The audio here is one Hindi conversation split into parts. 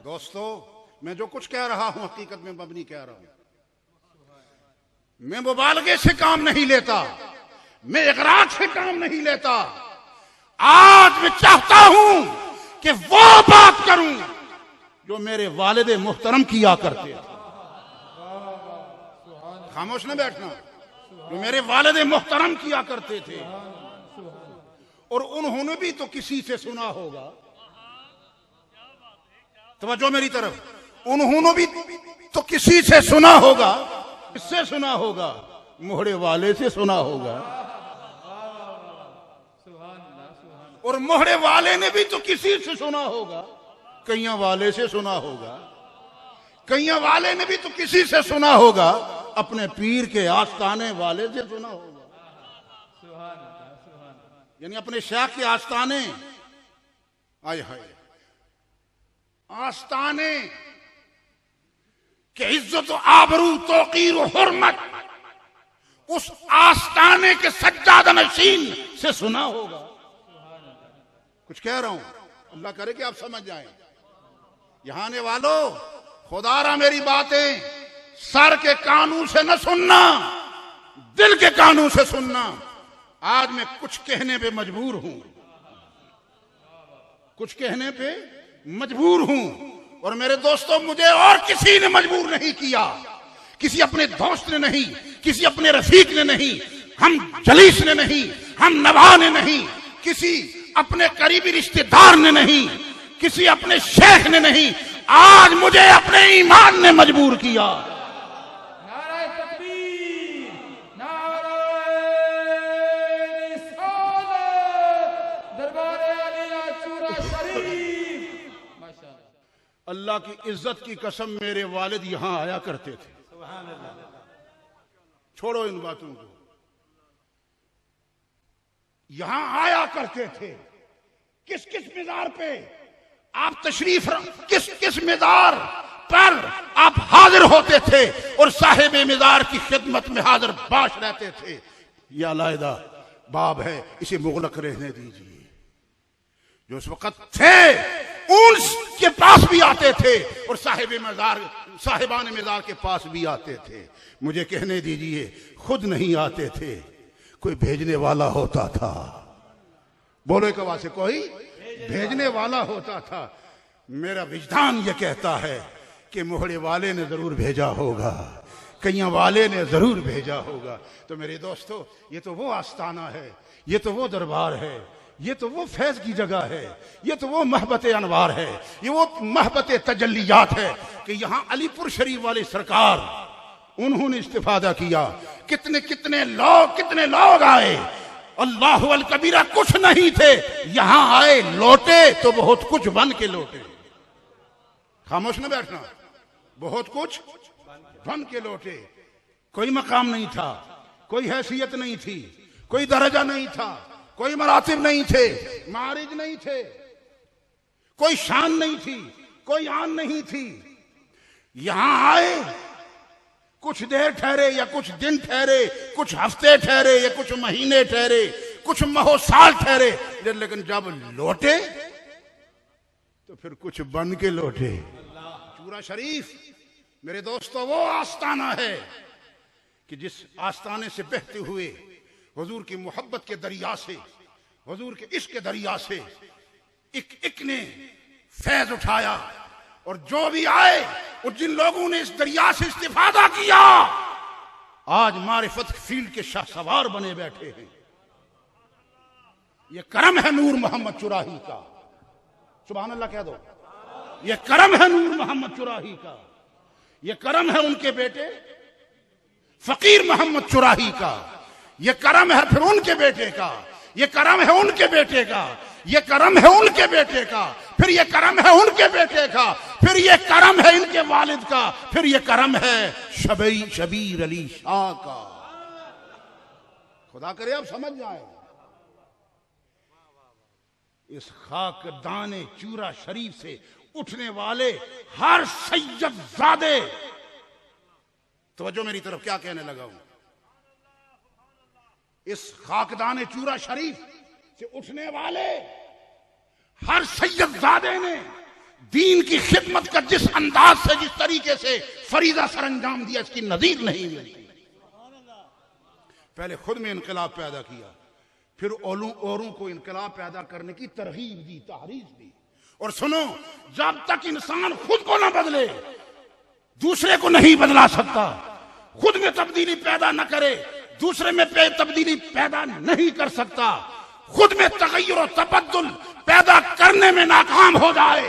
दोस्तों, मैं जो कुछ कह रहा हूं हकीकत में मबनी कह रहा हूं। मैं मुबालगे से काम नहीं लेता, मैं इकरार से काम नहीं लेता। आज मैं चाहता हूं कि वो बात करूं जो मेरे वालिद मुहतरम किया करते थे। खामोश न बैठना। जो मेरे वालिद मुहतरम किया करते थे, और उन्होंने भी तो किसी से सुना होगा। तवज्जो मेरी तरफ। उन्होंने भी तो किसी से सुना होगा। किससे सुना होगा? मोहड़े वाले से सुना होगा। और मोहड़े वाले ने भी तो किसी से सुना होगा। कैया वाले से सुना होगा। कैया वाले ने भी तो किसी से सुना होगा। अपने पीर के आस्ताने वाले से सुना होगा। यानी अपने शेख के आस्ताने, आए हाय, आस्ताने के इज्जत आबरू तौकीर हुर्मत उस आस्ताने के सज्जादा नशीन से सुना होगा। कुछ कह रहा हूं, अल्लाह करे कि आप समझ जाएं। यहां आने वालों, खुदारा मेरी बातें सर के कानून से न सुनना, दिल के कानून से सुनना। आज मैं कुछ कहने पे मजबूर हूं, कुछ कहने पे मजबूर हूं। और मेरे दोस्तों, मुझे और किसी ने मजबूर नहीं किया। किसी अपने दोस्त ने नहीं, किसी अपने रफीक ने नहीं, हम जलीस ने नहीं, हम नभा ने नहीं, किसी अपने करीबी रिश्तेदार ने नहीं, किसी अपने शेख ने नहीं। आज मुझे अपने ईमान ने मजबूर किया। अल्लाह की इज्जत की कसम, मेरे वालिद यहां आया करते थे। छोड़ो इन बातों को। यहां आया करते थे। किस किस मिज़ार पे आप तशरीफ, किस किस मिज़ार पर आप हाजिर होते थे और साहिब मिज़ार की खिदमत में हाजिर बाश रहते थे। यह अलहदा बाब है, इसे मुगलक रहने दीजिए। जो उस वक्त थे उनके पास भी आते थे और साहिबान मिज़ार के पास भी आते थे। मुझे कहने दीजिए, खुद नहीं आते थे, कोई भेजने वाला होता था। बोलो एक आवाज से, कोई भेजने वाला होता था। मेरा विजदान ये कहता है कि मोहड़े वाले ने जरूर भेजा होगा, कैया वाले ने जरूर भेजा होगा। तो मेरे दोस्तों, ये तो वो आस्ताना है, ये तो वो दरबार है, ये तो वो फैज की जगह है, ये तो वो महबत अनवार है, ये वो महबत तजल्लियात है कि यहां अलीपुर शरीफ वाली सरकार, उन्होंने इस्तिफादा किया। कितने कितने लोग आए। अल्लाहु अल कबीरा, कुछ नहीं थे, यहां आए, लौटे तो बहुत कुछ बन के लौटे। खामोश न बैठना। बहुत कुछ बन के लौटे। कोई मकाम नहीं था, कोई हैसियत नहीं थी, कोई दर्जा नहीं था, कोई मरातिब नहीं थे, मारिज नहीं थे, कोई शान नहीं थी, कोई आन नहीं थी। यहां आए, कुछ देर ठहरे या कुछ दिन ठहरे, कुछ हफ्ते ठहरे या कुछ महीने ठहरे, कुछ महो साल ठहरे, लेकिन जब लौटे तो फिर कुछ बन के लौटे। चूरा शरीफ मेरे दोस्तों वो आस्ताना है कि जिस आस्ताने से बहते हुए हुजूर की मोहब्बत के दरिया से, हुजूर के इश्क के दरिया से एक ने फैज उठाया। और जो भी आए और जिन लोगों ने इस दरिया से इस्तिफादा किया, आज मारिफत फील्ड के शाहसवार बने बैठे हैं। ये करम है नूर मोहम्मद चुराही का। सुभान अल्लाह कह दो। ये करम है नूर मोहम्मद चुराही का। ये करम है उनके बेटे फकीर मोहम्मद चुराही का। ये करम है फिर उनके बेटे का। ये करम है उनके बेटे का। ये करम है उनके बेटे का। फिर ये करम है उनके बेटे का। फिर ये करम है इनके वालिद का। फिर ये करम है शबीर अली शाह का। खुदा करे आप समझ जाए। इस खाकदाने चूरा शरीफ से उठने वाले हर सैयदजादे, तवज्जो मेरी तरफ, क्या कहने लगा हूं। इस खाकदाने चूरा शरीफ से उठने वाले हर सैयदजादे ने दीन की खिदमत का जिस अंदाज से, जिस तरीके से फरीदा सर अंजाम दिया, इसकी नजीर नहीं मिलती। पहले खुद में इनकलाब पैदा किया, फिर औरों को इनकलाब पैदा करने की तरगीब दी, तहरीक दी। और सुनो, जब तक इंसान खुद को ना बदले, दूसरे को नहीं बदला सकता। खुद में तब्दीली पैदा न करे, दूसरे में तब्दीली पैदा नहीं कर सकता। खुद में तगय्युर और तबद्दुल पैदा करने में नाकाम हो जाए,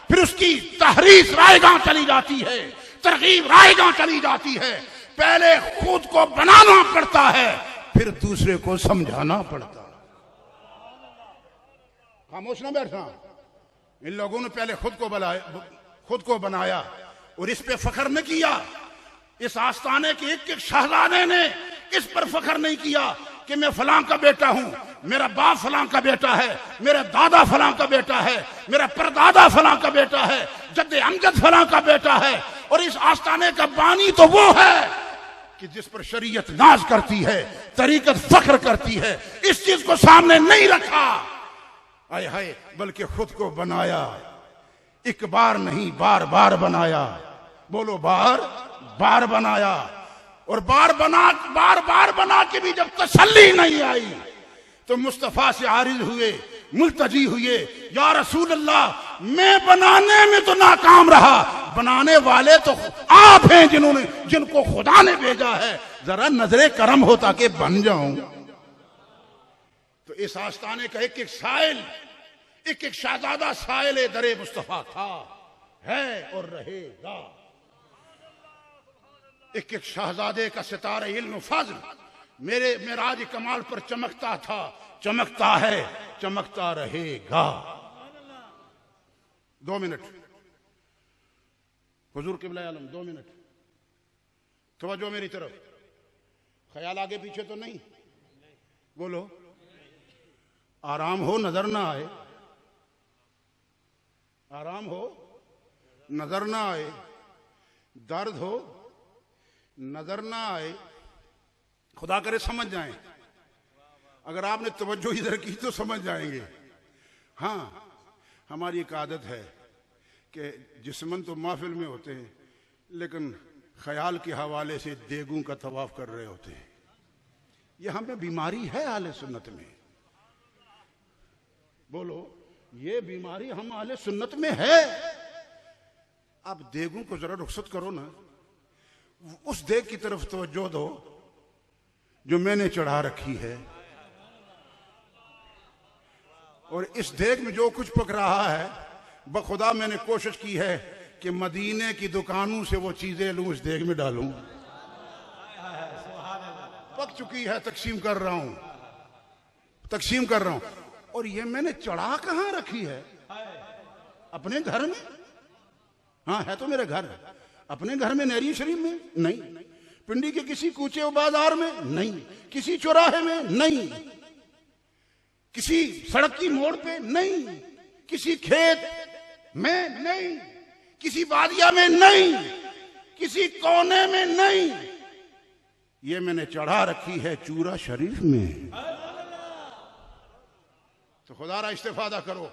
फिर उसकी तहरीक रायगां चली जाती है, तरगीब रायगां चली जाती है। पहले खुद को बनाना पड़ता है, फिर दूसरे को समझाना पड़ता है। खामोश ना बैठना। इन लोगों ने पहले खुद को बनाया और इस पे फख्र न किया। इस आस्थाने के एक एक शहजादे ने इस पर फख्र नहीं किया कि मैं फलां का बेटा हूं, मेरा बाप फलां का बेटा है, मेरा दादा फलां का बेटा है, मेरा परदादा फलां का बेटा है, जद्दे अमजद फलां का बेटा है। और इस आस्थाने का बानी तो वो है कि जिस पर शरीयत नाज करती है, तरीकत फख्र करती है। इस चीज को सामने नहीं रखा, आए हाय, बल्कि खुद को बनाया। एक बार नहीं, बार बार बनाया। बोलो, बार बार बनाया। और बार बार बना के भी जब तसल्ली नहीं आई तो मुस्तफा से आरिज हुए, मुल्तजी हुए, या रसूल अल्लाह, मैं बनाने में तो नाकाम रहा, बनाने वाले तो आप हैं जिनको खुदा ने भेजा है, जरा नजरे करम हो ताकि बन जाऊं। तो इस आस्थाने का एक एक साइल, एक एक शहजादा साइल दरे मुस्तफा था, है और रहेगा। एक एक शहजादे का सितारे इल्म फज़ल मेरे मेराज कमाल पर चमकता था, चमकता है, चमकता रहेगा। 2 मिनट हुजूर क़िबला आलम, 2 मिनट तवज्जो मेरी तरफ। ख्याल आगे पीछे तो नहीं? बोलो, आराम हो, नजर ना आए। आराम हो, नजर ना आए। दर्द हो, नजर ना आए। खुदा करे समझ जाएं। अगर आपने तवज्जो इधर की तो समझ जाएंगे। हाँ, हमारी एक आदत है कि जिस्मन तो महफिल में होते हैं, लेकिन ख्याल के हवाले से देगों का तवाफ कर रहे होते हैं। यह हमें बीमारी है आले सुन्नत में। बोलो, ये बीमारी हम आले सुन्नत में है। आप देगों को जरा रुखसत करो ना, उस देग की तरफ तवज्जो दो जो मैंने चढ़ा रखी है, और इस देग में जो कुछ पक रहा है, बखुदा मैंने कोशिश की है कि मदीने की दुकानों से वो चीजें लूं, इस देग में डालूं। पक चुकी है, तकसीम कर रहा हूं, तकसीम कर रहा हूं। और ये मैंने चढ़ा कहां रखी है? अपने घर में। हाँ, है तो मेरे घर। अपने घर में नहरी शरीफ में नहीं, पिंडी के किसी कूचे और बाजार में नहीं, किसी चौराहे में नहीं, किसी सड़क की मोड़ पे नहीं, किसी खेत में नहीं, किसी वादिया में नहीं, किसी कोने में नहीं। ये मैंने चढ़ा रखी है चूरा शरीफ में। तो खुदारा इस्तेफादा करो।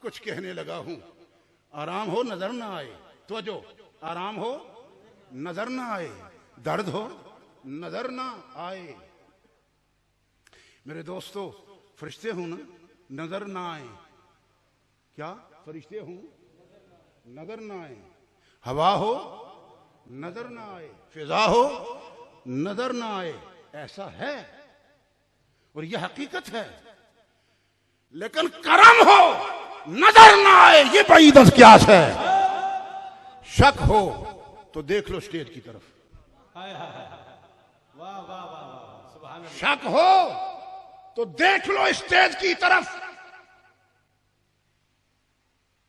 कुछ कहने लगा हूं। आराम हो, नजर ना आए। तो जो आराम हो, नजर ना आए। दर्द हो, नजर ना आए। मेरे दोस्तों, फरिश्ते हूं ना, नजर ना आए। क्या फरिश्ते हूं, नजर ना आए। हवा हो, नजर ना आए। फिजा हो, नजर ना आए। ऐसा है और यह हकीकत है। लेकिन करम हो, नजर ना आए, ये बड़ी दस्तयास है। शक हो तो देख लो स्टेज की तरफ। शक हो तो देख लो स्टेज की तरफ।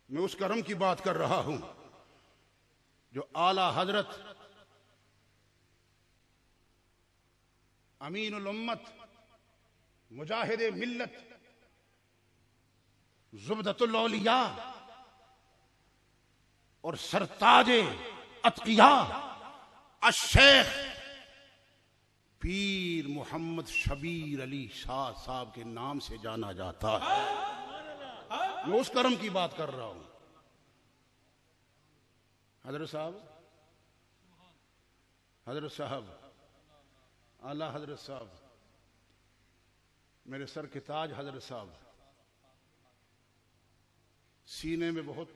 मैं उस करम की बात कर रहा हूं जो आला हजरत अमीनुल उम्मत, मुजाहिदे मिल्लत, ज़ुबदतुल औलिया और सरताजे अतकिया अश-शेख पीर मोहम्मद शबीर अली शाह साहब के नाम से जाना जाता है। मैं उस करम की बात कर रहा हूं। हजरत साहब आला हजरत साहब, मेरे सर के ताज हजरत साहब, सीने में बहुत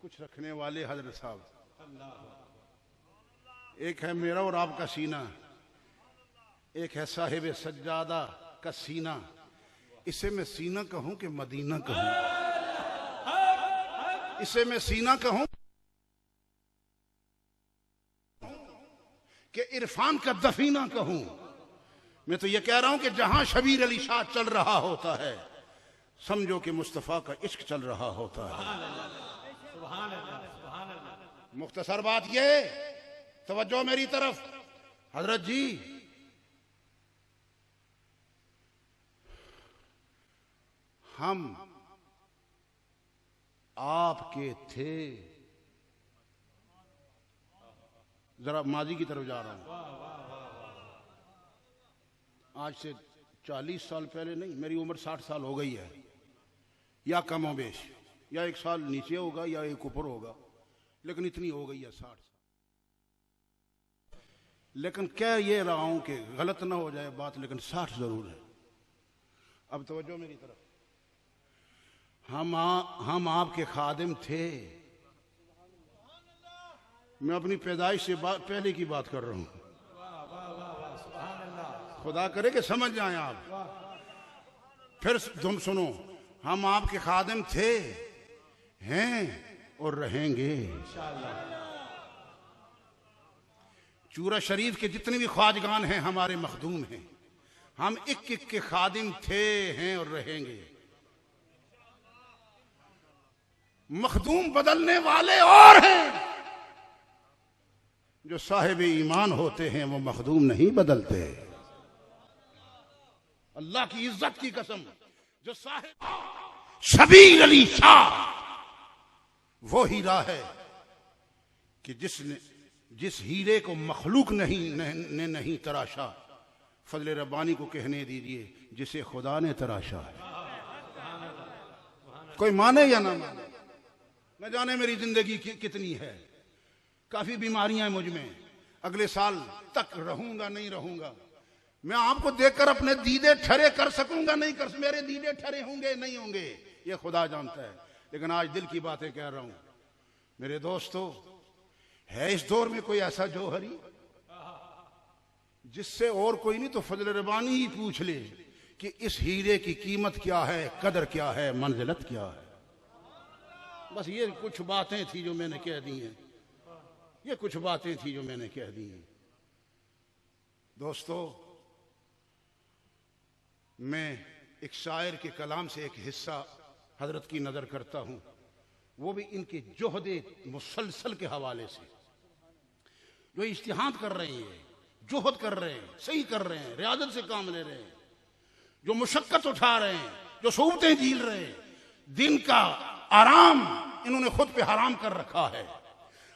कुछ रखने वाले हजरत साहब। एक है मेरा और आपका सीना, एक है साहिब सज्जादा का सीना। इसे मैं सीना कहूं कि मदीना कहूं? इसे मैं सीना कहूं कि इरफान का दफीना कहूं? मैं तो ये कह रहा हूं कि जहां शबीर अली शाह चल रहा होता है, समझो कि मुस्तफा का इश्क चल रहा होता है। मुख्तसर बात ये, तवज्जो मेरी तरफ। हजरत जी, हम आपके थे। जरा माजी की तरफ जा रहा हूं। आज से 40 साल पहले नहीं, मेरी उम्र 60 साल हो गई है, या कमो बेश, या एक साल नीचे होगा या एक ऊपर होगा, लेकिन इतनी हो गई है 60 साल। लेकिन कह ये रहा हूं कि गलत ना हो जाए बात, लेकिन 60 जरूर है। अब तवज्जो मेरी तरफ। हम आपके खादिम थे। मैं अपनी पैदाइश से पहले की बात कर रहा हूं। खुदा करे कि समझ जाएं आप। फिर तुम सुनो, हम आपके खादिम थे, हैं और रहेंगे। चूरा शरीफ के जितने भी ख्वाजगान हैं हमारे मखदूम हैं। हम एक एक के खादिम थे, हैं और रहेंगे। मखदूम बदलने वाले और हैं। जो साहिब ईमान होते हैं वो मखदूम नहीं बदलते। अल्लाह की इज्जत की कसम, जो साहिब शबीर अली शाह वो हीरा है कि जिस हीरे को मखलूक ने नहीं तराशा, फजल रब्बानी को कहने दीजिए जिसे खुदा ने तराशा है। कोई माने या ना माने, न जाने मेरी जिंदगी कितनी है, काफी बीमारियां हैं मुझ में, अगले साल तक रहूंगा नहीं रहूंगा। मैं आपको देखकर अपने दीदे ठरे कर सकूंगा नहीं कर, मेरे दीदे ठरे होंगे नहीं होंगे ये खुदा जानता है। लेकिन आज दिल की बातें कह रहा हूं। मेरे दोस्तों, है इस दौर में कोई ऐसा जौहरी जिससे और कोई नहीं तो फजल रब्बानी ही पूछ ले कि इस हीरे की कीमत क्या है, कदर क्या है, मंजिलत क्या है। बस ये कुछ बातें थी जो मैंने कह दी हैं। ये कुछ बातें थी जो मैंने कह दी हैं। दोस्तों, मैं एक शायर के कलाम से एक हिस्सा हजरत की नजर करता हूं, वो भी इनके जोहदे मुसलसल के हवाले से। जो इज्तिहाद कर रहे हैं, जोहद कर रहे हैं, सही कर रहे हैं, रियाजत से काम ले रहे हैं, जो मुशक्कत उठा रहे हैं, जो सोबतें झील रहे हैं, दिन का आराम इन्होंने खुद पे हराम कर रखा है।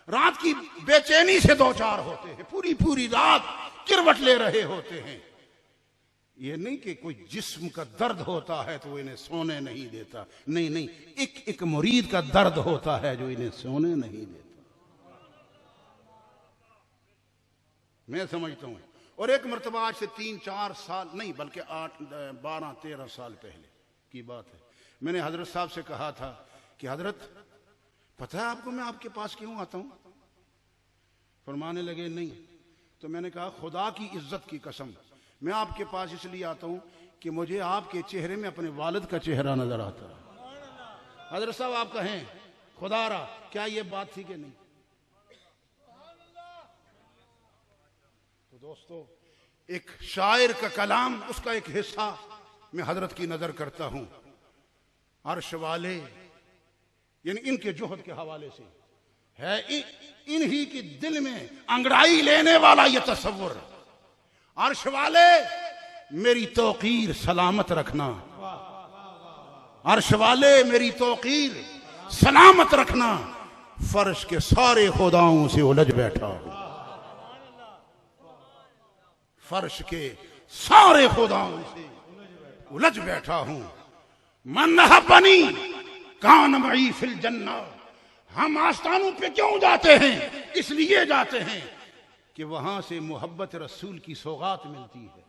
रात की बेचैनी से दो चार होते हैं, पूरी पूरी रात किरवट ले रहे होते हैं। ये नहीं कि कोई जिस्म का दर्द होता है तो वो इन्हें सोने नहीं देता, नहीं नहीं, एक एक मुरीद का दर्द होता है जो इन्हें सोने नहीं देता। मैं समझता हूं। और एक मर्तबा आज से 3-4 साल नहीं बल्कि 8, 12, 13 साल पहले की बात है, मैंने हजरत साहब से कहा था कि हजरत पता है आपको मैं आपके पास क्यों आता हूं? फरमाने लगे नहीं। तो मैंने कहा खुदा की इज्जत की कसम, मैं आपके पास इसलिए आता हूं कि मुझे आपके चेहरे में अपने वालिद का चेहरा नजर आता है। हजरत साहब आप कहें खुदारा क्या ये बात थी कि नहीं? तो दोस्तों, एक शायर का कलाम, उसका एक हिस्सा मैं हजरत की नजर करता हूं। अर्श वाले यानी इनके जोहद के हवाले से है, इन्हीं के दिल में अंगड़ाई लेने वाला यह तसव्वुर। अर्श वाले मेरी तौकीर सलामत रखना, अर्श वाले मेरी तौकीर सलामत रखना, फर्श के सारे खुदाओं से उलझ बैठा हूं, फर्श के सारे खुदाओं से उलझ बैठा हूं। मन नहबनी कान मई फिल जन्ना हम आस्थानों पे क्यों जाते हैं? इसलिए जाते हैं कि वहां से मोहब्बत रसूल की सौगात मिलती है।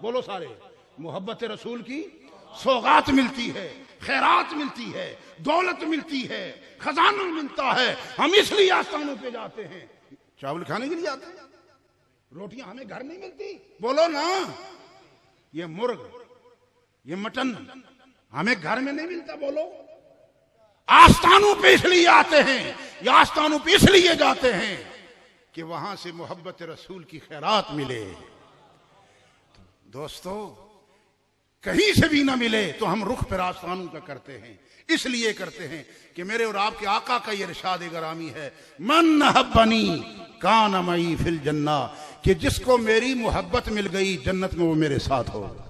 बोलो सारे, मोहब्बत रसूल की सौगात मिलती है, खैरात मिलती है, दौलत मिलती है, खजाना मिलता है। हम इसलिए आस्थानों पे जाते हैं। चावल खाने के लिए आते हैं, रोटियां हमें घर नहीं मिलती। बोलो ना, ये मुर्ग, ये मटन हमें घर में नहीं मिलता। बोलो, आस्थानों पे इसलिए आते हैं, या आस्थानों पे इसलिए जाते हैं कि वहां से मोहब्बत रसूल की खैरात मिले। दोस्तों, कहीं से भी ना मिले तो हम रुख पर आस्थानों का करते हैं। इसलिए करते हैं कि मेरे और आपके आका का ये इरशाद गरामी है, मन हब्बनी कान मई फिल जन्ना, कि जिसको मेरी मोहब्बत मिल गई जन्नत में वो मेरे साथ होगा।